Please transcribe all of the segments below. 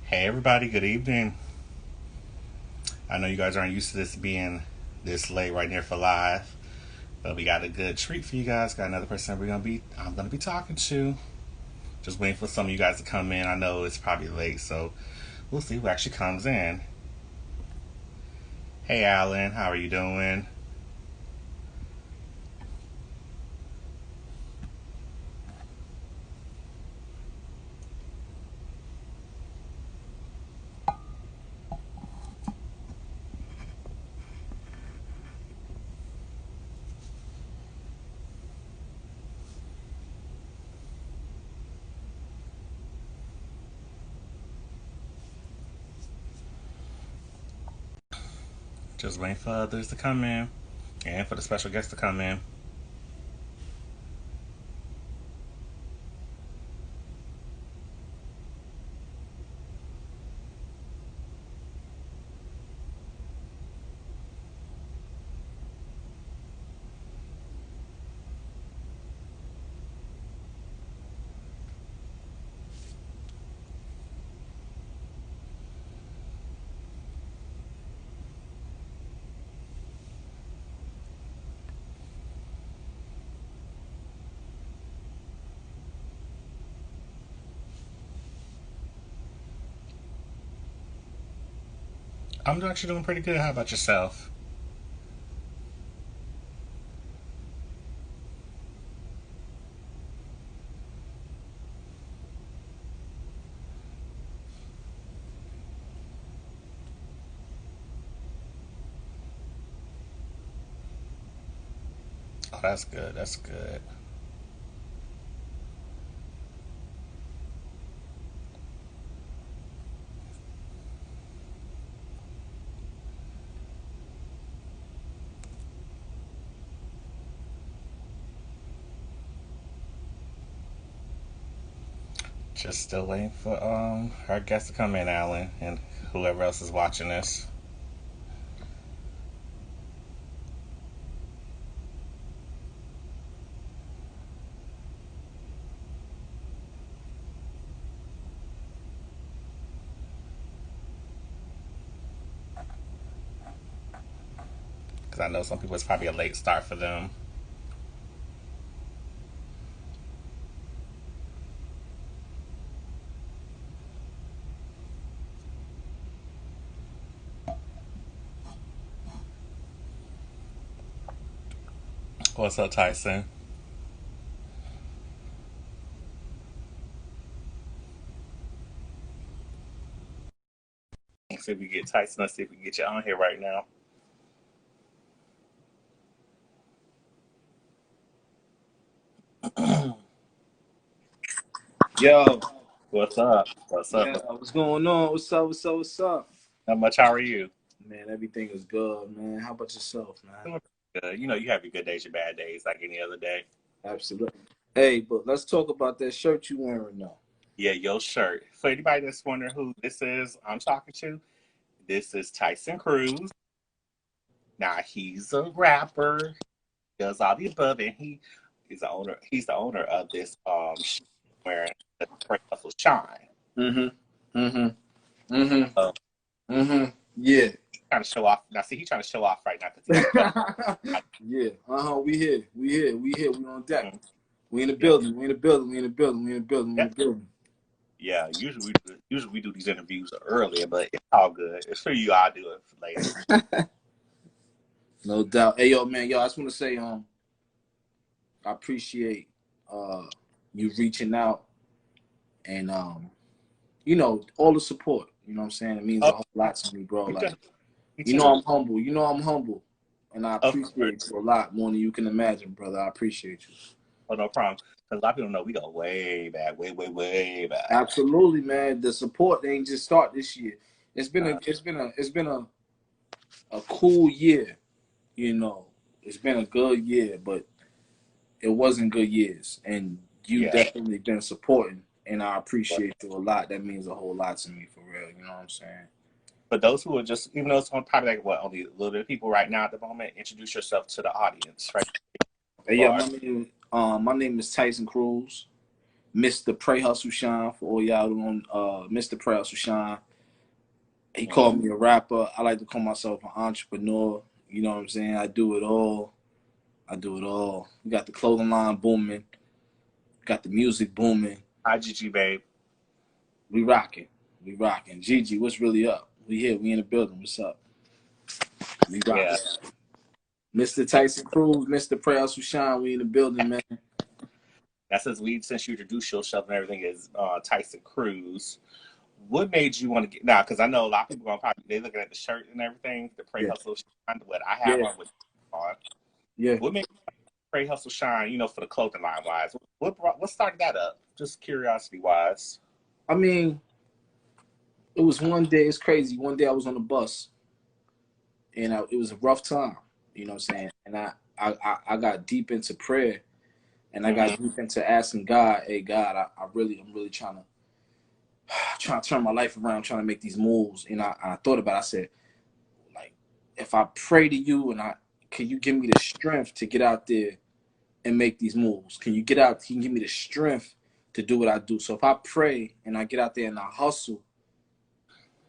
Hey everybody, good evening. I know you guys aren't used to this being this late right here for live, but we got a good treat for you guys. Got another person I'm gonna be talking to. Just waiting for some of you guys to come in. I know it's probably late, so we'll see who actually comes in. Hey Alan, how are you doing? Just waiting for others to come in and for the special guest to come in. I'm actually doing pretty good. How about yourself? Oh, that's good. That's good. Just still waiting for our guest to come in, Alan, and whoever else is watching this. Because I know some people it's probably a late start for them. What's up, Tyson? Let's see if we get Tyson. Let's see if we can get you on here right now. Yo, What's up? What's up? yeah, what's going on? What's up? What's up? What's up? Not much. How are you? Man, everything is good, man. How about yourself, man? Doing good. You know, you have your good days, your bad days, like any other day. Absolutely. Hey, but let's talk about that shirt you wearing now. Yeah, your shirt. For anybody that's wondering who this is, I'm talking to. This is Tyson Kruze. Now he's a rapper, does all the above, and he is the owner. He's the owner of this wearing the Pray Hustle Shine. Mm-hmm. Mm-hmm. Mm-hmm. Uh, Mm-hmm. Yeah. Trying to show off. Now, see, he's trying to show off right now because he got the Yeah. Uh-huh. We here. We here. We here. We on deck. button. We in the Yeah, building. We in the building. We in the building. We in the building. We yeah, in the building. yeah. Usually we do these interviews earlier, but it's all good. It's for you. I'll do it later. No doubt. Hey, yo, man. Yo, I just want to say, I appreciate you reaching out and all the support. You know what I'm saying? It means Oh, a whole lot to me, bro. me Like, too. Me too. I'm humble. I'm humble. And I Of appreciate course. you a lot more than you can imagine, brother. I appreciate you. Oh, no problem. Because a lot of people know we go way back, way, way, way back. Absolutely, man. The support ain't just start this year. Uh, It's been a cool year, you know. It's been a good year, but it wasn't good years. And you yeah. definitely been supporting, and I appreciate you a lot. That means a whole lot to me, for real. You know what I'm saying? For those who are just, even though it's probably like what only a little bit of people right now at the moment, introduce yourself to the audience, right? Hey, You yeah, are. my name is Tyson Kruze. Mr. Pray Hustle Shine for all y'all on Mr. Pray Hustle Shine. He called me a rapper. I like to call myself an entrepreneur. You know what I'm saying? I do it all. We got the clothing line booming. Got the music booming. Hi, Gigi, babe. We rocking. Gigi, what's really up? We here. We in the building. What's up? We rocking. Yeah. Mr. Tyson Kruze, Mr. Pray Hustle Shine. We in the building, man. That's since you introduced yourself and everything is Tyson Kruze. What made you want to get now? Because I know a lot of people they looking at the shirt and everything, the Pray Hustle Shine. What I have on. Yeah. What made you Pray Hustle Shine? You know, for the clothing line wise, what started that up? Just curiosity wise. I mean, it was one day. It's crazy. One day I was on the bus, and it was a rough time. You know what I'm saying? And I got deep into prayer, and I got deep into asking God, "Hey God, I'm really trying to turn my life around, trying to make these moves." And I thought about it. I said, like, if I pray to you and can you give me the strength to get out there and make these moves? Can you give me the strength to do what I do? So if I pray and I get out there and I hustle,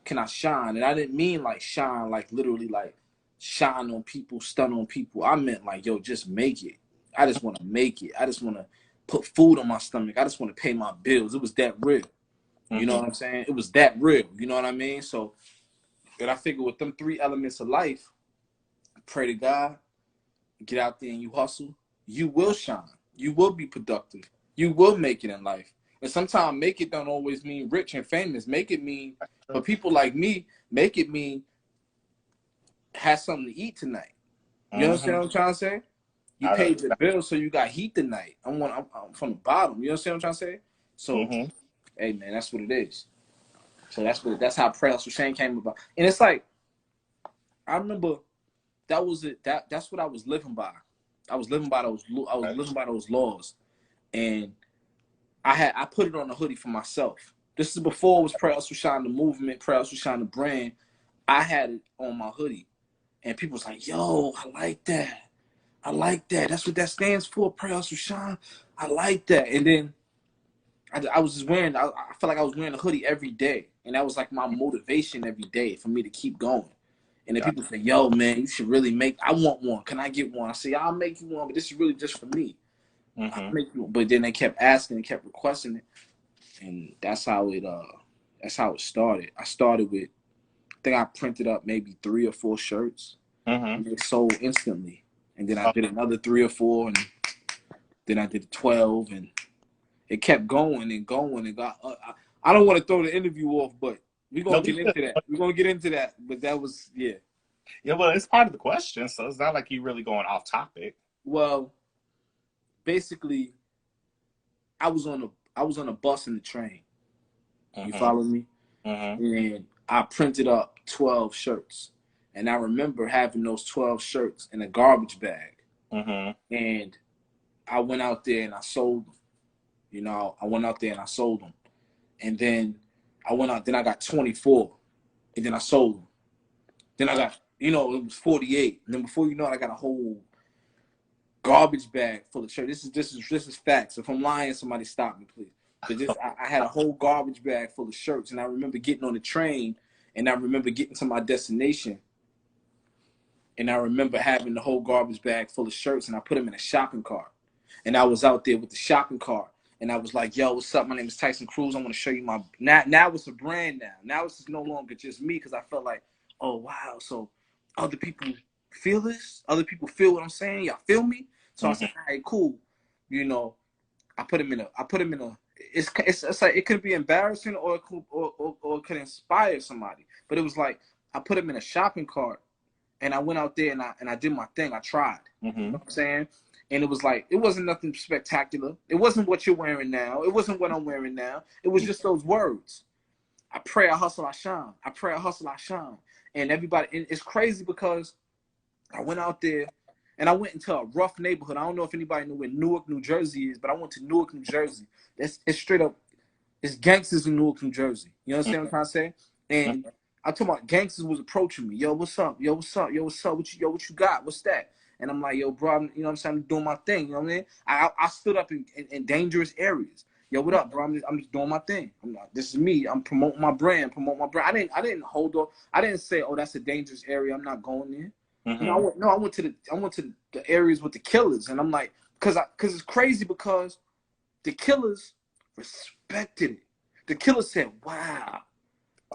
can I shine? And I didn't mean like shine, like literally like shine on people, stun on people. I meant like, yo, just make it. I just want to make it. I just want to put food on my stomach. I just want to pay my bills. It was that real. You know what I'm saying? It was that real. You know what I mean? So, and I figure with them 3 elements of life, pray to God, get out there and you hustle, you will shine. You will be productive. You will make it in life. And sometimes make it don't always mean rich and famous. Make it mean, for people like me, make it mean have something to eat tonight. You understand what I'm trying to say? You paid the bill, so you got heat tonight. I'm from the bottom. You understand what I'm trying to say? So, hey man, that's what it is. So that's how Pray Hustle Shane came about. And it's like, I remember that was it. That's what I was living by. I was living by those laws, and I put it on the hoodie for myself. This is before it was Pray Hustle Shine the movement, Pray Hustle Shine the brand. I had it on my hoodie, and people was like, "Yo, I like that. I like that. That's what that stands for, Pray Hustle Shine. I like that." And then I was just wearing. I felt like I was wearing a hoodie every day, and that was like my motivation every day for me to keep going. And then people say, "Yo, man, you should really make. I want one. Can I get one?" I say, "I'll make you one, but this is really just for me." I'll make you one. But then they kept asking and kept requesting it, and that's how it started. I started with, I think I printed up maybe 3 or 4 shirts, and they sold instantly. And then I did another 3 or 4, and then I did 12, and it kept going and going and got. I don't want to throw the interview off, but we're gonna get into that. We're gonna get into that. But that was Yeah, well, it's part of the question, so it's not like you're really going off topic. Well, basically, I was on a bus and the train. You follow me? And I printed up 12 shirts, and I remember having those 12 shirts in a garbage bag. And I went out there and I sold them. You know, I went out there and I sold them. And then I went out, then I got 24, and then I sold them. Then I got, it was 48. And then before you know it, I got a whole garbage bag full of shirts. This is facts. If I'm lying, somebody stop me, please. But I had a whole garbage bag full of shirts, and I remember getting on the train, and I remember getting to my destination, and I remember having the whole garbage bag full of shirts, and I put them in a shopping cart. And I was out there with the shopping cart, and I was like, "Yo, what's up? My name is Tyson Kruze. I want to show you my." Now it's a brand now. Now it's no longer just me, because I felt like, oh wow, so other people feel this. Other people feel what I'm saying. Y'all feel me? So I said, all right, cool. I put him in a. It's like it could be embarrassing or it could inspire somebody. But it was like I put him in a shopping cart, and I went out there and I did my thing. I tried. You know what I'm saying? And it was like, it wasn't nothing spectacular. It wasn't what you're wearing now. It wasn't what I'm wearing now. It was just those words. I pray, I hustle, I shine. I pray, I hustle, I shine. And everybody, and it's crazy because I went out there and I went into a rough neighborhood. I don't know if anybody know where Newark, New Jersey is, but I went to Newark, New Jersey. It's straight up, it's gangsters in Newark, New Jersey. You understand what I'm trying to say? And I told my gangsters was approaching me. Yo, what's up? Yo, what's up? Yo, what's up? What you got? What's that? And I'm like, yo, bro, you know what I'm saying? I'm doing my thing. You know what I mean? I stood up in dangerous areas. yo, what up, bro? I'm just doing my thing. This is me. I'm promoting my brand. I didn't hold on. I didn't say, oh, that's a dangerous area, I'm not going there. I went to the areas with the killers, and I'm like, because it's crazy because the killers respected it. The killers said, wow.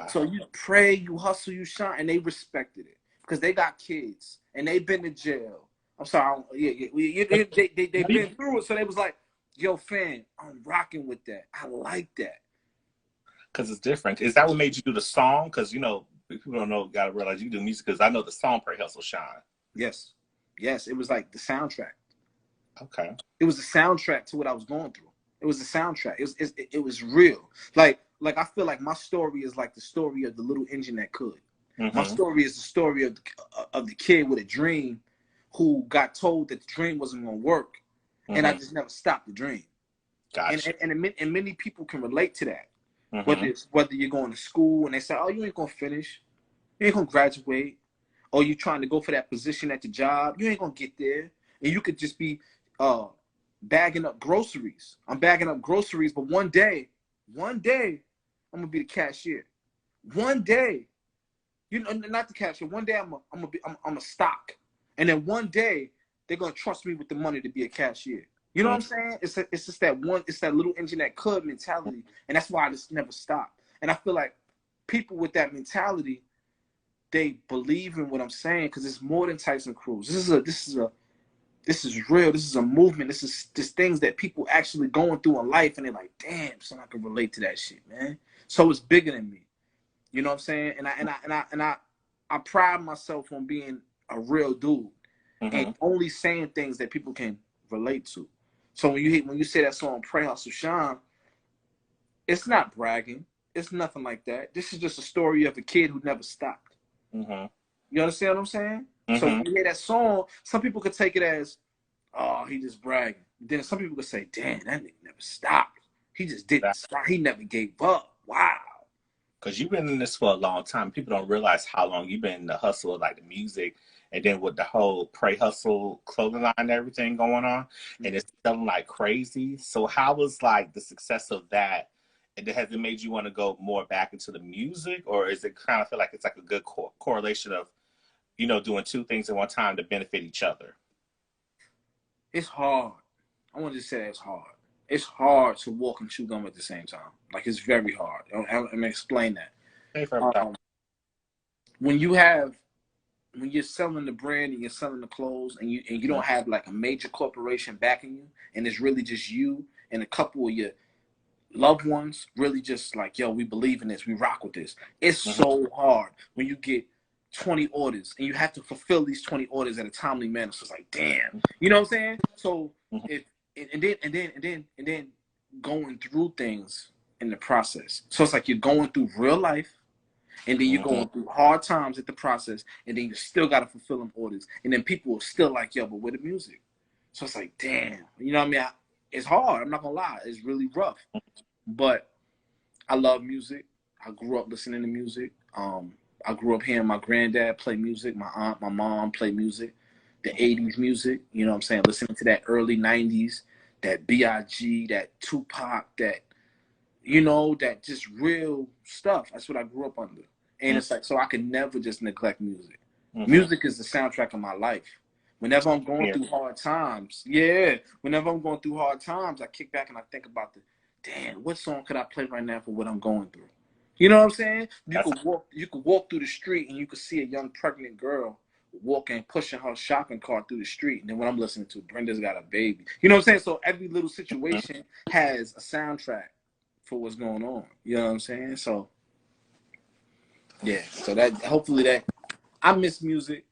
So you pray, you hustle, you shine, and they respected it because they got kids and they've been to jail. I'm sorry, they've been through it, so they was like, yo, fam, I'm rocking with that. I like that. Because it's different. Is that what made you do the song? Because, you know, people don't know, got to realize you do music, because I know the song Pray Hustle Shine. Yes. It was like the soundtrack. Okay. It was the soundtrack to what I was going through. It was the soundtrack. It was real. Like I feel like my story is like the story of the little engine that could. My story is the story of the kid with a dream who got told that the dream wasn't going to work, and I just never stopped the dream. Gotcha. And many people can relate to that. Whether you're going to school and they say, oh, you ain't going to finish, you ain't going to graduate, or you're trying to go for that position at the job, you ain't going to get there, and you could just be bagging up groceries. I'm bagging up groceries, but one day, I'm gonna be the cashier. One day, you know, not the cashier. One day, I'm a stock, and then one day they're gonna trust me with the money to be a cashier. You know what I'm saying? It's just that one. It's that little engine that could mentality, and that's why I just never stop. And I feel like people with that mentality, they believe in what I'm saying because it's more than Tyson Kruze. This is real. This is a movement. This is things that people actually going through in life, and they're like, damn, son, I can relate to that shit, man. So it's bigger than me. You know what I'm saying? And I pride myself on being a real dude and only saying things that people can relate to. So when you say that song Pray Hustle Shine, it's not bragging. It's nothing like that. This is just a story of a kid who never stopped. You understand what I'm saying? So when you hear that song, some people could take it as, oh, he just bragging. Then some people could say, damn, that nigga never stopped. He just didn't stop. He never gave up. Wow. Because you've been in this for a long time. People don't realize how long you've been in the hustle of like the music, and then with the whole Pray Hustle clothing line and everything going on, and it's selling like crazy. So how was like the success of that? And has it made you want to go more back into the music, or is it kind of feel like it's like a good correlation of, you know, doing two things at one time to benefit each other? It's hard. I want to just say it's hard. It's hard to walk and chew gum at the same time. Like, it's very hard. I'm going to explain that. When you're selling the brand and you're selling the clothes and you don't have like a major corporation backing you, and it's really just you and a couple of your loved ones really just like, yo, we believe in this, we rock with this. It's so hard when you get 20 orders and you have to fulfill these 20 orders in a timely manner. So it's like, damn, you know what I'm saying? So and then going through things in the process. So it's like you're going through real life, and then you're going through hard times at the process, and then you still got to fulfill them orders. And then people are still like, yo, but where the music? So it's like, damn, you know what I mean? It's hard. I'm not gonna lie. It's really rough. But I love music. I grew up listening to music. I grew up hearing my granddad play music, my aunt, my mom play music, the 80s music, you know what I'm saying? Listening to that early 90s, that B.I.G., that Tupac, that, you know, that just real stuff. That's what I grew up under. And it's like, so I could never just neglect music. Music is the soundtrack of my life. Whenever I'm going through hard times, I kick back and I think about damn, what song could I play right now for what I'm going through? You know what I'm saying? You could walk through the street and you could see a young pregnant girl walking, pushing her shopping cart through the street. And then what I'm listening to, Brenda's got a baby. You know what I'm saying? So every little situation has a soundtrack for what's going on. You know what I'm saying? So yeah. So that hopefully that I miss music.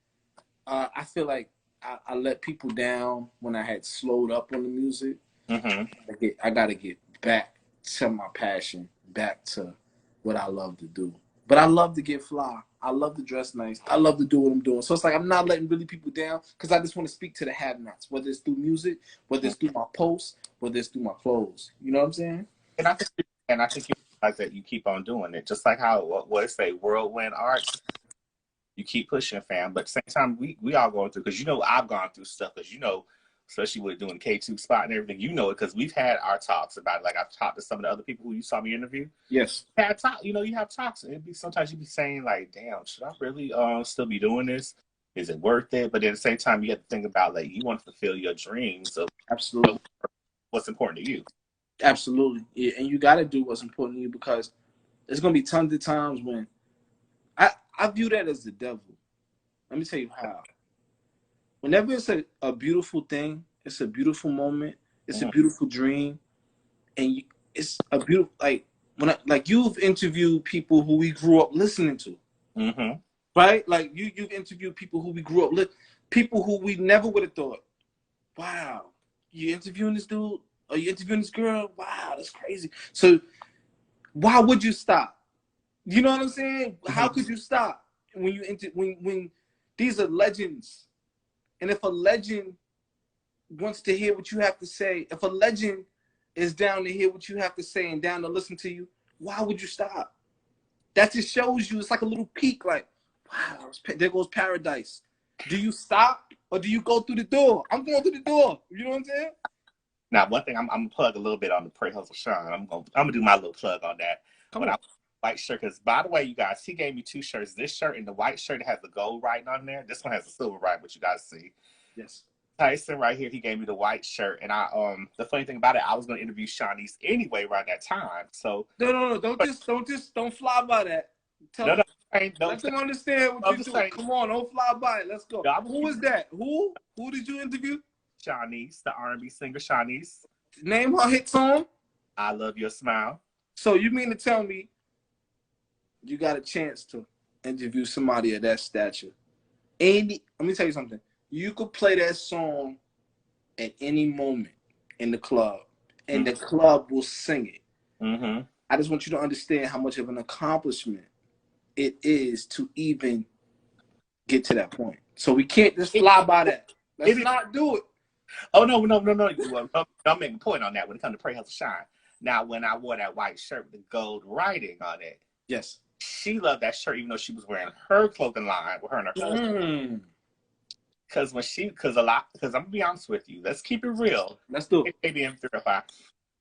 I feel like I let people down when I had slowed up on the music. I gotta get back to my passion, back to what I love to do. But I love to get fly. I love to dress nice. I love to do what I'm doing. So it's like I'm not letting really people down because I just want to speak to the have-nots, whether it's through music, whether it's through my posts, whether it's through my clothes. You know what I'm saying? And I think you realize that you keep on doing it, just like how what it say, whirlwind arts. You keep pushing, fam. But at the same time, we all going through, because you know I've gone through stuff, because you know especially with doing K2 spot and everything. You know it because we've had our talks about it. Like I've talked to some of the other people who you saw me interview. Yes. Had talk, you know, you have talks. And it'd be sometimes you'd be saying like, "Damn, should I really still be doing this? Is it worth it?" But at the same time, you have to think about like you want to fulfill your dreams of Absolutely. what's important to you. Absolutely. Yeah, and you got to do what's important to you because there's going to be tons of times when I view that as the devil. Let me tell you how. Whenever it's a beautiful thing, it's a beautiful moment, it's a beautiful dream, and it's a beautiful, like you've interviewed people who we grew up listening to, right? Like you've interviewed people who we grew up with, people who we never would have thought, wow, you interviewing this dude? Or you interviewing this girl? Wow, that's crazy. So why would you stop? You know what I'm saying? How could you stop when you when these are legends? And if a legend wants to hear what you have to say, if a legend is down to hear what you have to say and down to listen to you, why would you stop? That just shows you it's like a little peak, like, wow, there goes paradise. Do you stop or do you go through the door? I'm going through the door. You know what I'm saying? Now, one thing I'm gonna plug a little bit on the Pray Hustle Sean. I'm gonna do my little plug on that. When I white shirt, because by the way, you guys, he gave me 2 shirts. This shirt and the white shirt has the gold writing on there. This one has the silver writing, which you guys see. Yes. Tyson right here, he gave me the white shirt, and I the funny thing about it, I was gonna interview Shawnee's anyway around that time. So no, don't fly by that. Let them understand what you're doing. Come on, don't fly by it. Let's go. Who is that? Who did you interview? Shawnee's, the R&B singer Shawnee's. Name her hit song. I Love Your Smile. So you mean to tell me you got a chance to interview somebody of that stature? Let me tell you something. You could play that song at any moment in the club, and the club will sing it. I just want you to understand how much of an accomplishment it is to even get to that point. So we can't just fly by that. Let's not do it. Oh, no. Don't make a point on that when it comes to Pray Hustle Shine. Now, when I wore that white shirt with the gold writing on it, yes, she loved that shirt even though she was wearing her clothing line with her and her husband. Because I'm gonna be honest with you, let's keep it real. Let's do it. Fabian 305.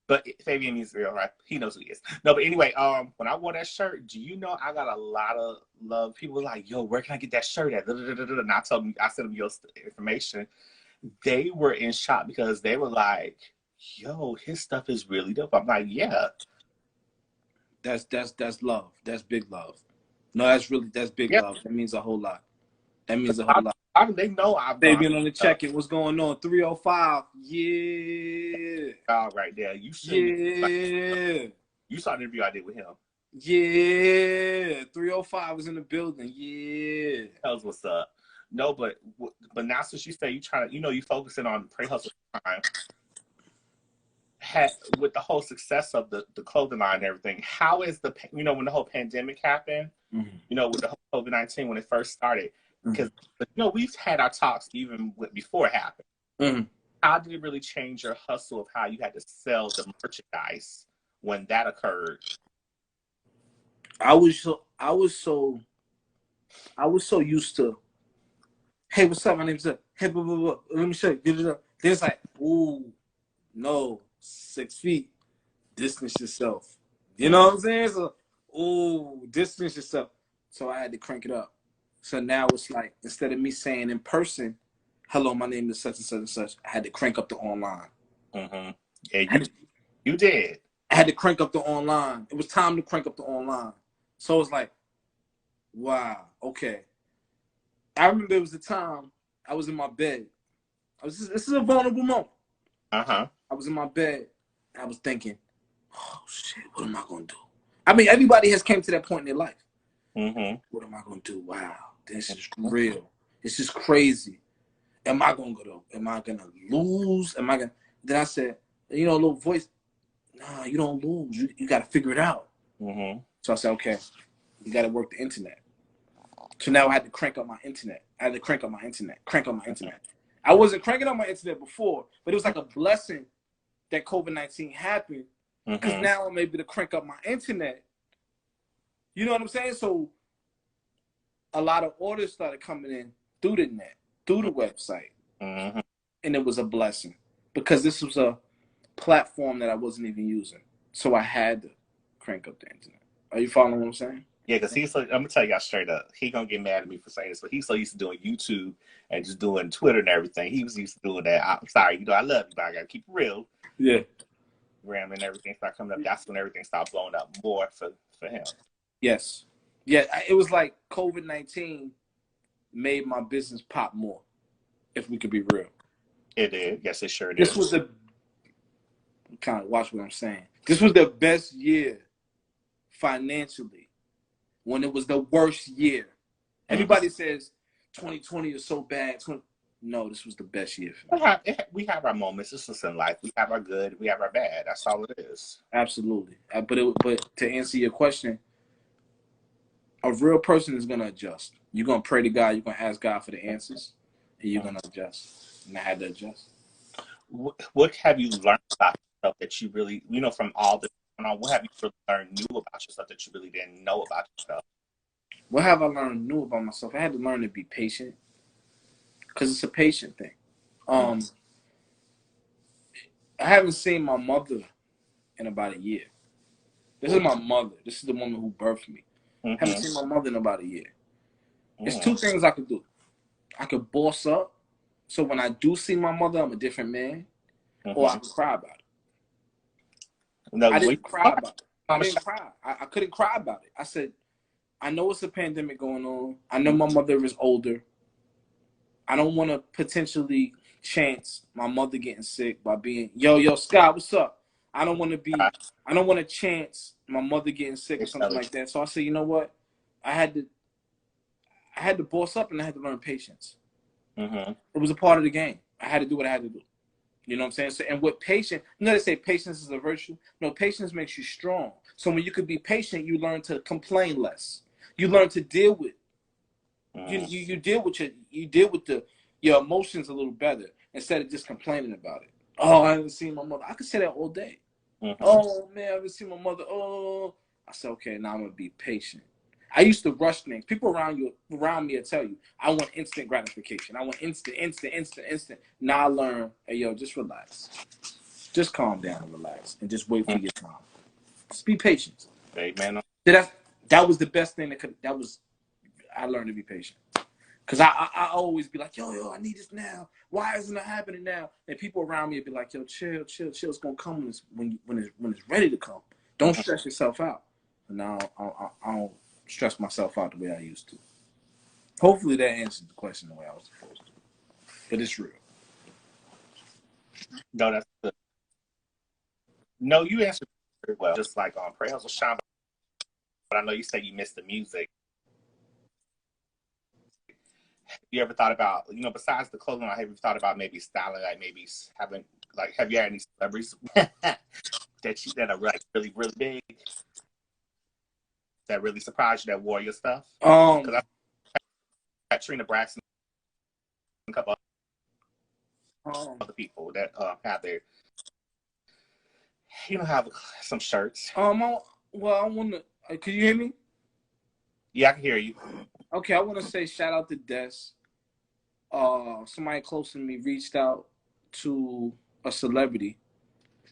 But Fabian means real, right? He knows who he is. No, but anyway, when I wore that shirt, do you know I got a lot of love? People were like, yo, where can I get that shirt at? And I sent them your information. They were in shock because they were like, yo, his stuff is really dope. I'm like, yeah. That's love. That's big love. No, that's big love. That means a whole lot. That means a whole lot. They know I've Fabian on the check-in. What's going on? 305. Yeah. Oh, right there. You should. Yeah. You saw the interview I did with him. Yeah. 305 was in the building. Yeah. Tells what's up. No, but now since you say you focusing on Pray Hustle Time, with the whole success of the clothing line and everything, how is when the whole pandemic happened, with the whole COVID-19 when it first started, because we've had our talks even before it happened. How did it really change your hustle of how you had to sell the merchandise when that occurred? I was so used to, hey, what's up? My name's up. Hey, blah, blah, blah. Let me show you. Then it's like, ooh, no, 6 feet. Distance yourself. You know what I'm saying? So, ooh, distance yourself. So I had to crank it up. So now it's like, instead of me saying in person, hello, my name is such and such and such, I had to crank up the online. Yeah, you did. I had to crank up the online. It was time to crank up the online. So it's like, wow, okay. I remember there was a time I was in my bed. This is a vulnerable moment. I was in my bed and I was thinking, oh shit, what am I gonna do? I mean, everybody has came to that point in their life. What am I gonna do? Wow, this is real. This is crazy. Am I gonna go? Am I gonna lose? Then I said, a little voice, nah, you don't lose. You gotta figure it out. So I said, okay, you gotta work the internet. So now I had to crank up my internet. Crank up my internet. I wasn't cranking up my internet before, but it was like a blessing that COVID-19 happened, because now I'm able to crank up my internet. You know what I'm saying? So a lot of orders started coming in through the net, through the website. and it was a blessing because this was a platform that I wasn't even using, so I had to crank up the internet. Are you following what I'm saying? Yeah, because he's so, I'm gonna tell y'all straight up, he gonna get mad at me for saying this, but he's so used to doing YouTube and just doing Twitter and everything. He was used to doing that. I'm sorry, I love you, but I gotta keep it real. Yeah. Instagram and everything started coming up. That's when everything started blowing up more for him. Yes. Yeah, it was like COVID-19 made my business pop more, if we could be real. It did. Yes, it sure did. This was the kind of watch what I'm saying. This was the best year financially when it was the worst year. Everybody says 2020 is so bad. No, this was the best year for me. We have our moments. It's just in life. We have our good. We have our bad. That's all it is. Absolutely. But to answer your question, a real person is going to adjust. You're going to pray to God. You're going to ask God for the answers, and you're going to adjust. And I had to adjust. What have you learned about yourself that you really, from all this going on, what have you really learned new about yourself that you really didn't know about yourself? What have I learned new about myself? I had to learn to be patient because it's a patient thing. I haven't seen my mother in about a year. This is my mother. This is the woman who birthed me. I haven't seen my mother in about a year. There's two things I could do. I could boss up, so when I do see my mother, I'm a different man, or I could cry about it. No, I didn't cry about it. I didn't cry. I couldn't cry about it. I said, I know it's a pandemic going on. I know my mother is older. I don't want to potentially chance my mother getting sick by being, yo, Scott, what's up? I don't want to chance my mother getting sick or something like that. So I said, you know what? I had to boss up, and I had to learn patience. It was a part of the game. I had to do what I had to do. You know what I'm saying? So, and with patience, they say patience is a virtue. No, patience makes you strong. So when you can be patient, you learn to complain less. You learn to deal with. You deal with your emotions a little better instead of just complaining about it. Oh, I haven't seen my mother. I could say that all day. Oh man, I haven't seen my mother. Oh, I said, okay, now I'm gonna be patient. I used to rush things. People around me will tell you, I want instant gratification. I want instant. Now I learn, hey, yo, just relax. Just calm down and relax and just wait for your time. Just be patient. Amen. That was the best thing I learned to be patient. Because I always be like, yo, I need this now. Why isn't it happening now? And people around me would be like, yo, chill. It's going to come when it's ready to come. Don't stress yourself out. And now I don't stress myself out the way I used to. Hopefully that answers the question the way I was supposed to. But it's real. No, that's good. No, you answered very well. Just like on Prayers will Shine, but I know you said you missed the music. You ever thought about, besides the clothing, have you thought about maybe styling, like maybe having, like, have you had any celebrities that are like really, really big, that really surprised you, that wore your stuff? Because I got Trina Braxton, a couple other people that have their, have some shirts. I want to. Can you hear me? Yeah, I can hear you. Okay, I want to say shout out to Des. Somebody close to me reached out to a celebrity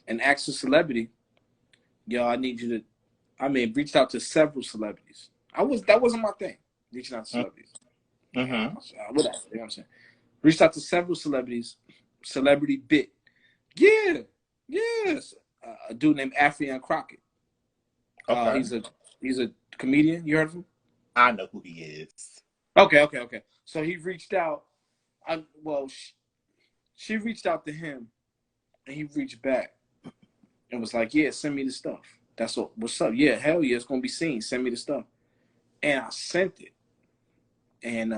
and asked a celebrity, yo, I need you to. Reached out to several celebrities. That wasn't my thing. Reaching out to celebrities. Whatever. You know what I'm saying? Reached out to several celebrities. Celebrity bit. Yeah. Yes. A dude named Afrian Crockett. Okay. He's a comedian. You heard of him? I know who he is. Okay. So he reached out. She reached out to him, and he reached back and was like, yeah, send me the stuff. That's what's up. Yeah, hell yeah, it's going to be seen. Send me the stuff. And I sent it. And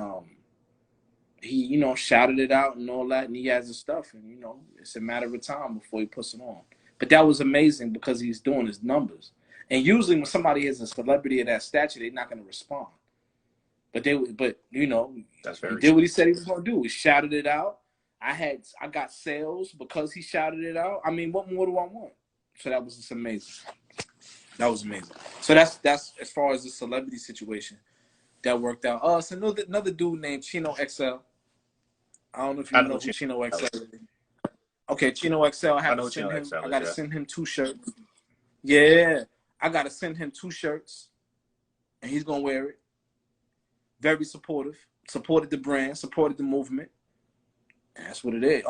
he, shouted it out and all that, and he has his stuff. And, it's a matter of time before he puts it on. But that was amazing because he's doing his numbers. And usually when somebody is a celebrity of that stature, they're not going to respond. But he did what he said he was going to do. He shouted it out. I got sales because he shouted it out. What more do I want? So that was just amazing. That was amazing. So that's as far as the celebrity situation that worked out. So another dude named Chino XL. I don't know if I you know know who Chino Chino XL. XL is. Okay, Chino XL. I I have know to who send Chino him. XL I is, got to yeah. send him 2 shirts. Yeah, I got to send him 2 shirts, and he's gonna wear it. Very supportive. Supported the brand. Supported the movement. And that's what it is.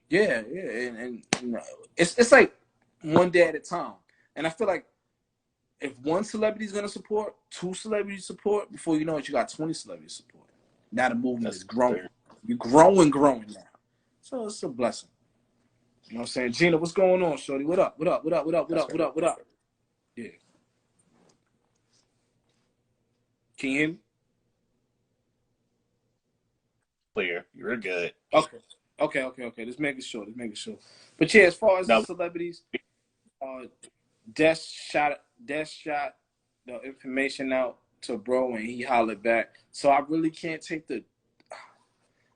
Yeah, and you know, it's like one day at a time. And I feel like if one celebrity is gonna support, 2 celebrities support, before you know it, you got 20 celebrities support. Now the movement is growing. You're growing now. So it's a blessing. You know what I'm saying? Gina, what's going on, shorty? What up? Yeah. Can you hear me? Clear. You're good. Okay. Let's make it short. But yeah, as far as the No, celebrities, Des shot the information out to bro, and he hollered back. So I really can't take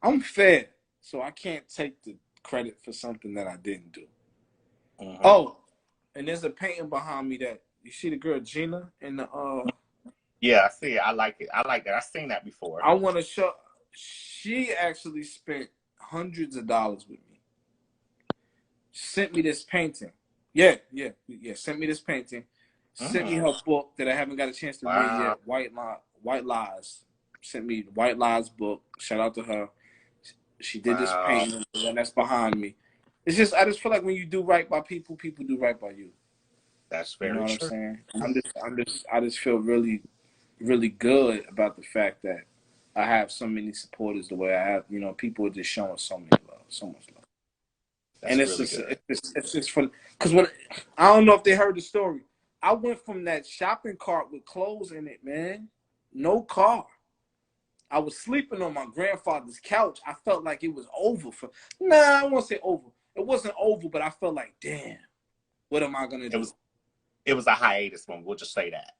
I'm fair, so I can't take the credit for something that I didn't do. Oh, and there's a painting behind me that you see the girl Gina in the yeah, I see it. I like it. I like that. I've seen that before. I want to show. She actually spent hundreds of dollars with me. Sent me this painting. Yeah. Sent me this painting. Sent me her book that I haven't got a chance to read yet. White Lies. Sent me White Lies book. Shout out to her. She did this painting, the one that's behind me. It's just I just feel like when you do right by people, people do right by you. That's very You know what true. I'm saying? I just feel really, really good about the fact that I have so many supporters the way I have. You know, people are just showing so much love. That's And it's really just good. it's just fun because when I don't know if they heard the story. I went from that shopping cart with clothes in it, man. No car. I was sleeping on my grandfather's couch. I felt like it was over for. Nah, I won't say over. It wasn't over, but I felt like, damn, what am I gonna do? It was a hiatus moment. We'll just say that.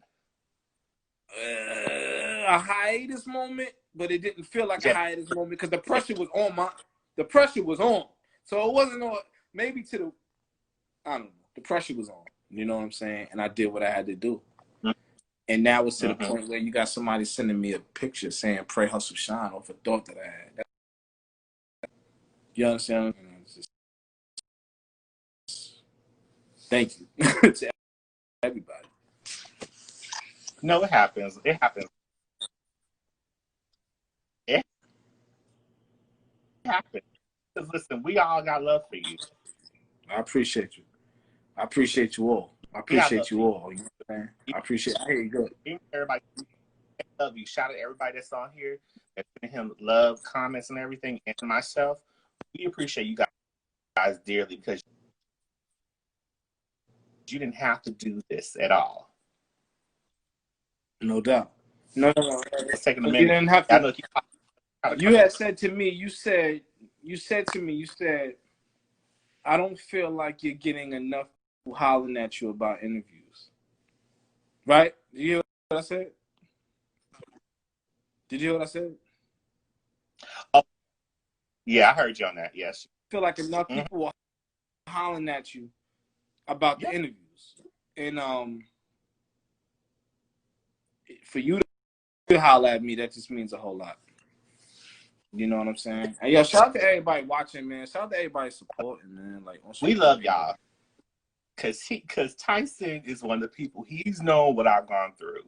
A hiatus moment, but it didn't feel like a Yeah. hiatus moment because the pressure was on the pressure was on. So it wasn't on maybe to the I don't know. The pressure was on. You know what I'm saying? And I did what I had to do. And now it's to the point where you got somebody sending me a picture saying "Pray, hustle, shine" off a thought that I had. You understand? Thank you to everybody. No, it happens. It happens. It happens. Because listen, we all got love for you. I appreciate you. I appreciate you all. I We got love appreciate for you you. all. You know what I'm saying? I appreciate. I hear you good. Everybody love you. Shout out to everybody that's on here. That's sending him love, comments, and everything, and myself. We appreciate you guys dearly because you didn't have to do this at all. No doubt. No. It's taking a You minute. didn't have I to. know You had said to me. You said. I don't feel like you're getting enough people hollering at you about interviews. Right? Did you hear what I said? Did you hear what I said? Oh, yeah, I heard you on that. Yes. I feel like enough people are hollering at you about the interviews. And for you to holler at me, that just means a whole lot. You know what I'm saying? And yo, shout out to everybody watching, man. Shout out to everybody supporting, man. Like we love y'all. Cause Tyson is one of the people, he's known what I've gone through.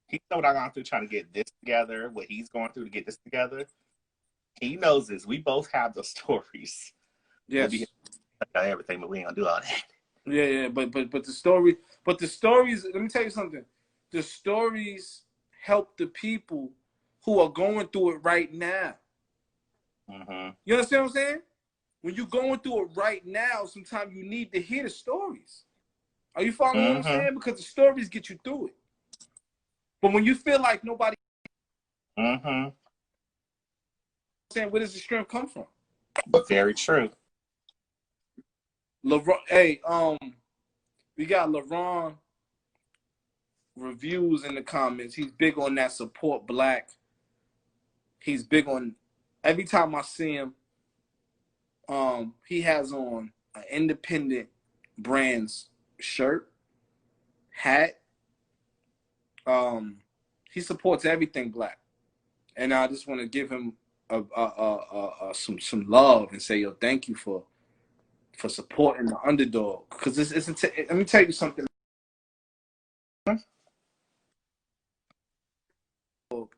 He knows what I've gone through trying to get this together, what he's going through to get this together. He knows this. We both have those stories. Yes. We'll be everything, but we ain't gonna do all that. Yeah. But the stories, let me tell you something. The stories help the people who are going through it right now. You understand what I'm saying? When you're going through it right now, sometimes you need to hear the stories. Are you following what I'm saying? Because the stories get you through it. But when you feel like nobody saying, where does the strength come from? Very true. Hey, we got LeBron reviews in the comments. He's big on that support black. He's big on every time I see him, he has on an independent brand's shirt, hat. He supports everything black. And I just want to give him some love and say, yo, thank you for supporting the underdog. Because let me tell you something.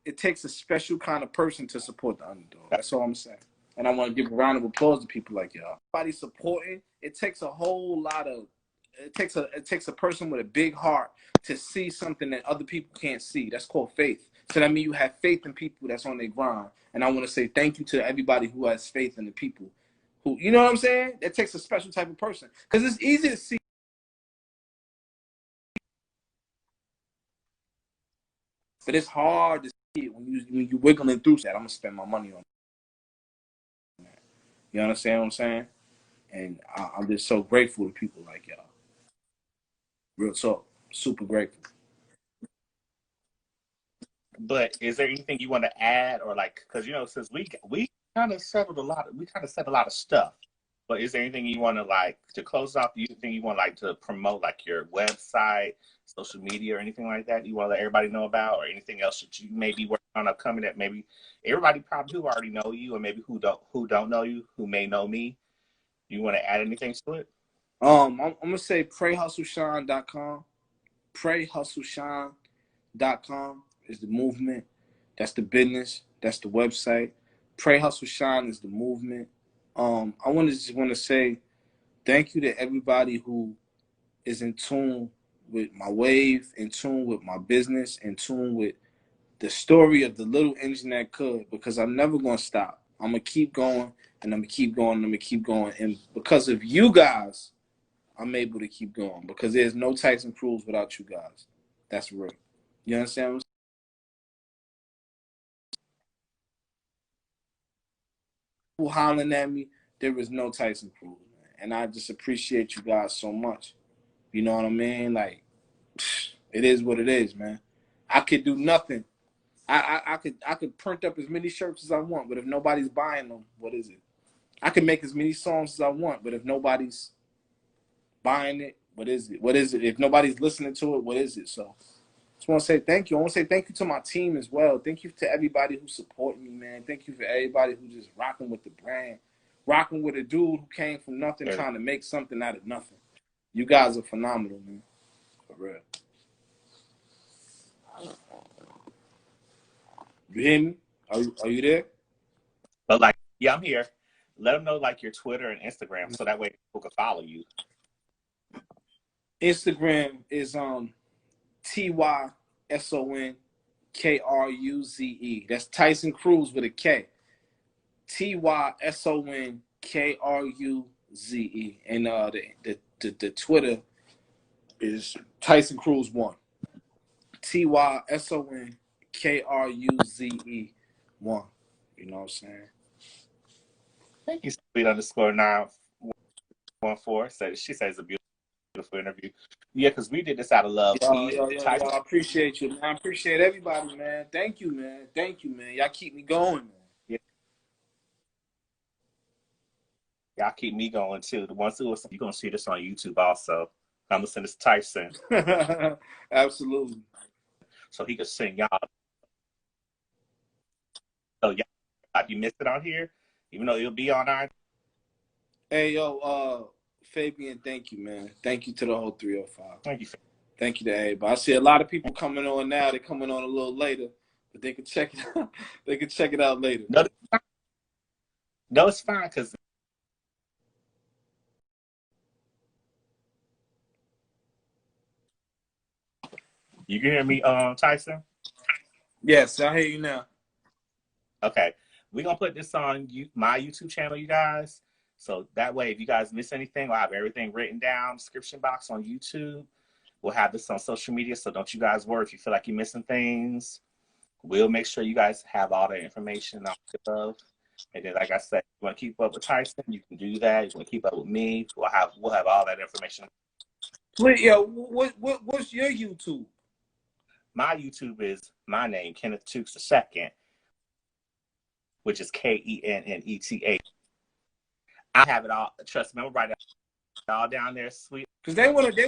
It takes a special kind of person to support the underdog. That's all I'm saying. And I want to give a round of applause to people like y'all. Everybody supporting. It takes a whole lot of. It takes a person with a big heart to see something that other people can't see. That's called faith. So that means you have faith in people that's on their grind. And I want to say thank you to everybody who has faith in the people who, you know what I'm saying? It takes a special type of person. Because it's easy to see. But it's hard to see it when you wiggling through that. I'm gonna spend my money on that. You understand what I'm saying? And I'm just so grateful to people like y'all. Real talk, super grateful. But is there anything you want to add, or like, because since we kind of settled a lot, we kind of said a lot of stuff. But is there anything you want to like to close off? Do you think you want like to promote like your website, social media, or anything like that? You want to let everybody know about, or anything else that you may be working on upcoming that maybe everybody probably who already know you, or maybe who don't know you, who may know me. You want to add anything to it? I'm gonna say prayhustleshine.com. Prayhustleshine.com is the movement. That's the business. That's the website. Pray Hustle Shine is the movement. I just want to say thank you to everybody who is in tune with my wave, in tune with my business, in tune with the story of the little engine that could, because I'm never going to stop. I'm going to keep going, and I'm going to keep going, and I'm going to keep going. And because of you guys, I'm able to keep going, because there's no Tyson Kruze without you guys. That's real. You understand what I'm saying? People hollering at me, there is no Tyson Kruze, man. And I just appreciate you guys so much. You know what I mean? Like, it is what it is, man. I could do nothing. I could print up as many shirts as I want, but if nobody's buying them, what is it? I can make as many songs as I want, but if nobody's buying it, what is it? What is it? If nobody's listening to it, what is it? So I just want to say thank you. I want to say thank you to my team as well. Thank you to everybody who support me, man. Thank you for everybody who just rocking with the brand, rocking with a dude who came from nothing, trying to make something out of nothing. You guys are phenomenal, man. For real. You hear me? Are you there? But like, yeah, I'm here. Let them know like your Twitter and Instagram, so that way people can follow you. Instagram is TYSONKRUZE. That's Tyson Kruze with a K. TYSONKRUZE. And the Twitter is Tyson Kruze 1. TYSONKRUZE 1. You know what I'm saying? Thank you, sweet_914. So she says a beautiful interview. Yeah, because we did this out of love. Yo, I appreciate you, man. I appreciate everybody, man. Thank you, man. Thank you, man. Y'all keep me going, man. Yeah. Y'all keep me going too. The ones who you're gonna see this on YouTube also. I'm gonna send this to Tyson. Absolutely. So he could sing y'all. So y'all, if you missed it on here, even though it'll be on our. Hey, yo, Fabian, thank you, man. Thank you to the whole 305. Thank you. Thank you to everybody. I see a lot of people coming on now. They're coming on a little later, but they can check it out. They can check it out later. No, it's fine because. You can hear me, Tyson? Yes, I hear you now. Okay. We're going to put this on my YouTube channel, you guys. So that way, if you guys miss anything, we'll have everything written down, description box on YouTube. We'll have this on social media, so don't you guys worry if you feel like you're missing things. We'll make sure you guys have all the information above. And then, like I said, you want to keep up with Tyson, you can do that. You want to keep up with me, we'll have all that information. Wait, yo, what's your YouTube? My YouTube is my name, KTookes II, which is KENNETA. I have it all. Trust me, I'm gonna write it all down there, sweet. Because they want to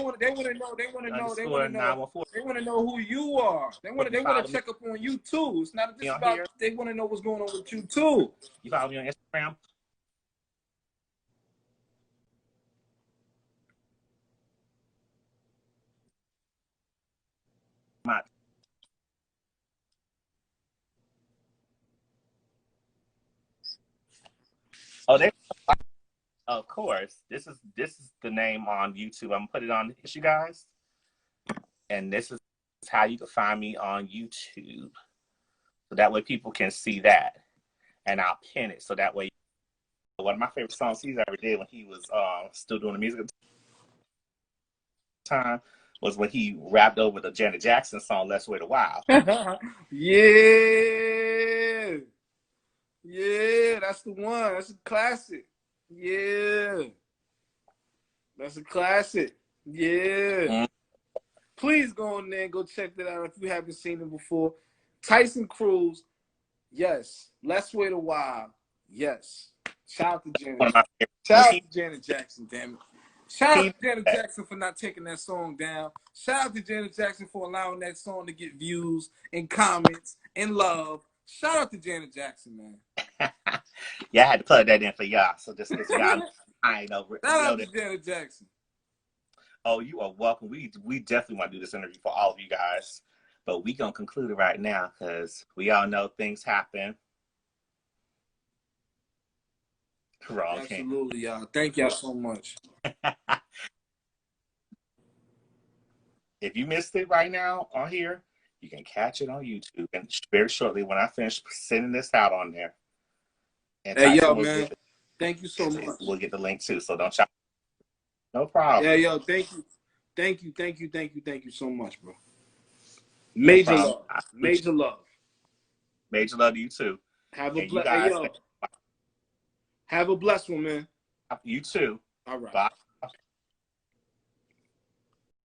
know who you are. They want to check up on you too. It's not just about here. They want to know what's going on with you too. You follow me on Instagram? Oh, of course. This is the name on YouTube. I'm gonna put it on you guys, and this is how you can find me on YouTube. So that way people can see that, and I'll pin it so that way. One of my favorite songs he's ever did when he was still doing the music at the time was when he rapped over the Janet Jackson song "Let's Wait a While." Yeah, that's the one. That's a classic. Yeah, that's a classic. Yeah. Please go on there and go check that out if you haven't seen it before. Tyson Kruze, yes. Let's Wait a While, yes. Shout out to Janet. Shout out to Janet Jackson, damn it. Shout out to Janet Jackson for not taking that song down. Shout out to Janet Jackson for allowing that song to get views and comments and love. Shout out to Janet Jackson, man. Yeah, I had to plug that in for y'all. So just because y'all, I ain't over. Shout out to Janet Jackson. Oh, you are welcome. We definitely want to do this interview for all of you guys. But we going to conclude it right now because we all know things happen. Wrong. Absolutely, y'all. Thank y'all so much. If you missed it right now on here, you can catch it on YouTube. And very shortly when I finish sending this out on there. And hey, yo, man. Thank you so much. We'll get the link too. So don't shout. No problem. Yeah, yo, thank you so much, bro. Major love. Major love. Major love to you too. Have a blessed one, man. You too. All right. Bye.